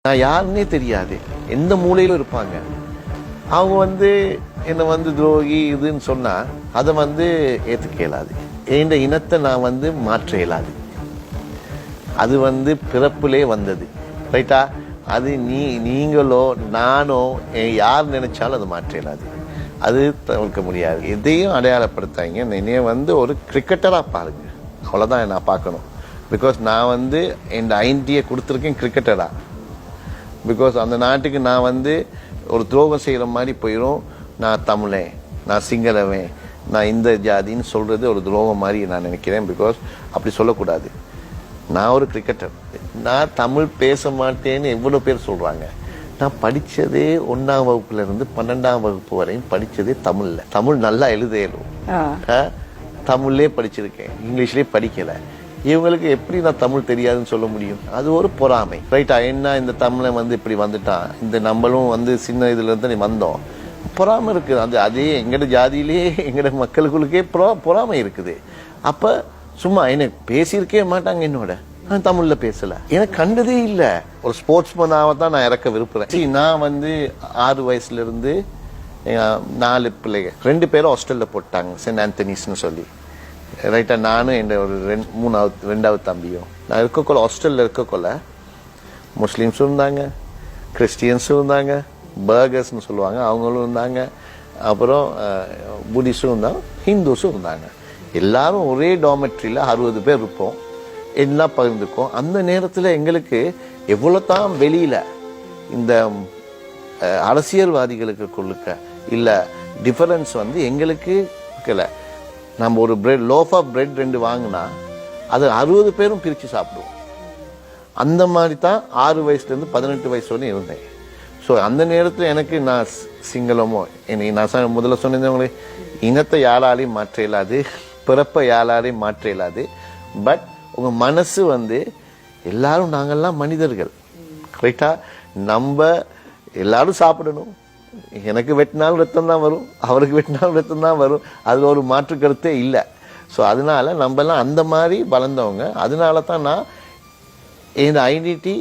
நான் யாருன்னே தெரியாது, எந்த மூலையிலும் இருப்பாங்க. அவங்க என்னை துரோகி இதுன்னு சொன்னா அதை ஏற்றுக்க இயலாது. என் இனத்தை நான் மாற்ற இயலாது. அது பிறப்பிலே வந்தது, ரைட்டா? அது நீங்களோ நானோ யார் நினைச்சாலும் அது மாற்ற இயலாது. அது தவிர்க்க முடியாது. எதையும் அடையாளப்படுத்தாங்க. என்னைய ஒரு கிரிக்கெட்டராக பாருங்க, அவ்வளோதான் நான் பார்க்கணும். பிகாஸ் நான் என் ஐடென்டிட்டியை கொடுத்துருக்கேன் கிரிக்கெட்டரா. பிகாஸ் அந்த நாட்டுக்கு நான் ஒரு துரோகம் செய்கிற மாதிரி போயிடும். நான் தமிழன், நான் சிங்களவன், நான் இந்த ஜாதின்னு சொல்கிறது ஒரு துரோகம் மாதிரி நான் நினைக்கிறேன். பிகாஸ் அப்படி சொல்லக்கூடாது. நான் ஒரு கிரிக்கெட்டர். நான் தமிழ் பேச மாட்டேன்னு எவ்வளோ பேர் சொல்கிறாங்க. நான் படித்ததே 1ஆம் வகுப்புலேருந்து 12ஆம் வகுப்பு வரையும் படித்ததே தமிழில். தமிழ் நல்லா எழுதலும், தமிழ்லேயே படிச்சிருக்கேன், இங்கிலீஷ்லேயே படிக்கலை. இவங்களுக்கு எப்படி நான் தமிழ் தெரியாதுன்னு சொல்ல முடியும்? அது ஒரு பொறாமை, ரைட்டா? என்ன இந்த தமிழன் இப்படி வந்துட்டான், இந்த நம்மளும் சின்ன இதுலேருந்து நீ வந்தோம், பொறாமை இருக்குது. அதே எங்கட ஜாதியிலேயே எங்கட மக்களுக்குள்ளே பொறாமை இருக்குது. அப்போ சும்மா என்ன பேசியிருக்கே மாட்டாங்க என்னோட. நான் தமிழில் பேசலை, எனக்கு கண்டதே இல்லை. ஒரு ஸ்போர்ட்ஸ்மேனாக தான் நான் இறக்க விரும்புகிறேன். நான் 6 வயசுலேருந்து 4 பிள்ளைங்க, 2 பேரும் ஹாஸ்டலில் போட்டாங்க, சென்ட் ஆந்தனிஸ்ன்னு சொல்லி, ரைட்டா? நானும் என் ஒரு 2வது தம்பியும். நான் இருக்கக்குள்ள ஹாஸ்டலில் இருக்கக்குள்ள முஸ்லீம்ஸும் இருந்தாங்க, கிறிஸ்டியன்ஸும் இருந்தாங்க, பர்கர்ஸ்ன்னு சொல்லுவாங்க, அவங்களும் இருந்தாங்க, அப்புறம் புத்திஸ்டும் இருந்தாங்க, ஹிந்துஸும் இருந்தாங்க. எல்லாரும் ஒரே டாமெட்ரியில் 60 பேர் இருப்போம், எல்லாம் பகிர்ந்துக்கும். அந்த நேரத்தில் எங்களுக்கு எவ்வளோ தான் வெளியில் இந்த அரசியல்வாதிகளுக்கு கொள்ளுக்க இல்லை டிஃபரன்ஸ் எங்களுக்கு இருக்கல. நம்ம ஒரு லோஃப் ஆஃப் பிரெட் 2 வாங்கினா அது 60 பேரும் பிரித்து சாப்பிடுவோம். அந்த மாதிரி தான் 6 வயசுலேருந்து 18 வயசு வரையும் இருந்தேன். ஸோ அந்த நேரத்தில் எனக்கு நான் சிங்களமோ, நான் முதல்ல சொன்னது, இனத்தை யாராலையும் மாற்ற இயலாது, பிறப்பை யாராலையும் மாற்ற இயலாது. பட் உங்கள் மனசு எல்லாரும் நாங்கள்லாம் மனிதர்கள், ரைட்டா? நம்ம எல்லாரும் சாப்பிடணும். எனக்கு வெட்டினாலும் ரத்தம் தான் வரும், அவருக்கு வெட்டினாலும் ரத்தம் தான் வரும். அதில் ஒரு மாற்று கருத்தே இல்லை. ஸோ அதனால நம்மலாம் அந்த மாதிரி வளர்ந்தவங்க. அதனால தான் நான் என் ஐடென்டிட்டி,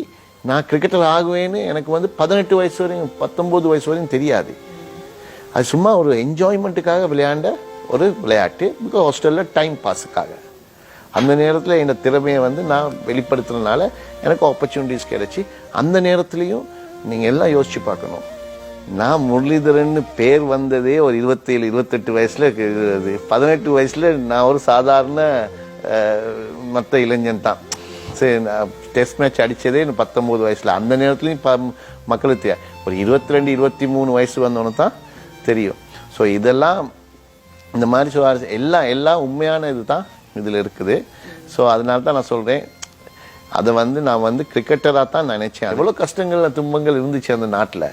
நான் கிரிக்கெட்டர் ஆகுவேன்னு எனக்கு 18 வயசு வரையும் 19 வயசு வரையும் தெரியாது. அது சும்மா ஒரு என்ஜாய்மெண்ட்டுக்காக விளையாண்ட ஒரு விளையாட்டு. பிகாஸ் ஹாஸ்டலில் டைம் பாஸுக்காக. அந்த நேரத்தில் என் திறமையை நான் வெளிப்படுத்துறதுனால எனக்கு ஆப்பர்ச்சுனிட்டிஸ் கிடைச்சி. அந்த நேரத்துலையும் நீங்கள் எல்லாம் யோசிச்சு பார்க்கணும். நான் முரளிதரன் பேர் வந்ததே ஒரு 27, 28 வயசுல. 18 வயசுல நான் ஒரு சாதாரண மற்ற இளைஞன் தான். சரி, நான் டெஸ்ட் மேட்ச் அடித்ததே 19 வயசுல. அந்த நேரத்துலையும் மக்களுக்கு ஒரு 22, 23 வயசு வந்தவனு தான் தெரியும். ஸோ இதெல்லாம் இந்த மாதிரி எல்லாம் உண்மையான இது தான் இதில் இருக்குது. ஸோ அதனால தான் நான் சொல்கிறேன், அதை நான் கிரிக்கெட்டராக தான் நினைச்சேன். எவ்வளோ கஷ்டங்கள் துன்பங்கள் இருந்துச்சு அந்த நாட்டில்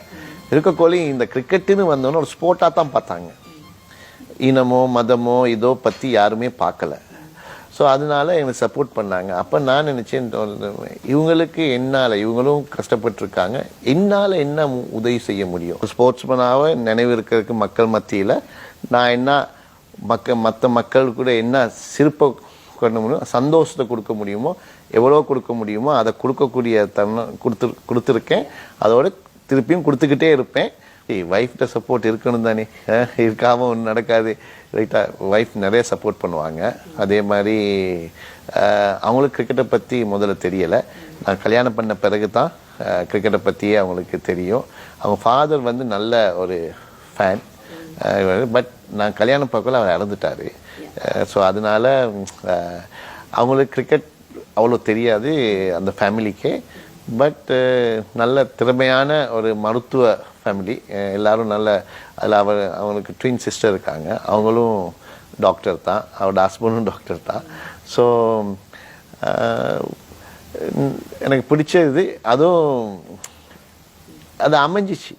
இருக்கக்கோளி. இந்த கிரிக்கெட்டுன்னு வந்தோன்னு ஒரு ஸ்போர்ட்டாக தான் பார்த்தாங்க. இனமோ மதமோ இதோ பற்றி யாருமே பார்க்கல. ஸோ அதனால எனக்கு சப்போர்ட் பண்ணாங்க. அப்போ நான் நினச்சேன், இவங்களுக்கு இவங்களும் கஷ்டப்பட்டுருக்காங்க, என்னால் என்ன உதவி செய்ய முடியும்? ஸ்போர்ட்ஸ்மேனாக நினைவு இருக்கிறதுக்கு மக்கள் மத்தியில் நான் என்ன மற்ற மக்கள் கூட என்ன சிறப்பை கொள்ள முடியும், சந்தோஷத்தை கொடுக்க முடியுமோ, எவ்வளோ கொடுக்க முடியுமோ அதை கொடுக்கக்கூடிய கொடுத்துருக்கேன். அதோட திருப்பியும் கொடுத்துக்கிட்டே இருப்பேன். ஒய்ஃப்ட சப்போர்ட் இருக்கணும் தானே, இருக்காமல் ஒன்று நடக்காது, ரைட்டா? ஒய்ஃப் நிறைய சப்போர்ட் பண்ணுவாங்க. அதே மாதிரி அவங்களுக்கு கிரிக்கெட்டை பற்றி முதல்ல தெரியலை. நான் கல்யாணம் பண்ண பிறகு தான் கிரிக்கெட்டை பற்றியே அவங்களுக்கு தெரியும். அவங்க ஃபாதர் நல்ல ஒரு ஃபேன். பட் நான் கல்யாணம் பார்க்கல அவர் இறந்துட்டார். ஸோ அதனால அவங்களுக்கு கிரிக்கெட் அவ்வளோ தெரியாது அந்த ஃபேமிலிக்கே. பட் நல்ல திறமையான ஒரு மருத்துவ ஃபேமிலி. எல்லாரும் நல்ல அதில் அவங்களுக்கு ட்வின் சிஸ்டர் இருக்காங்க, அவங்களும் டாக்டர் தான், அவரோட ஹஸ்பண்டும் டாக்டர் தான். ஸோ எனக்கு பிடிச்சது அதுவும் அது அமைஞ்சிச்சு.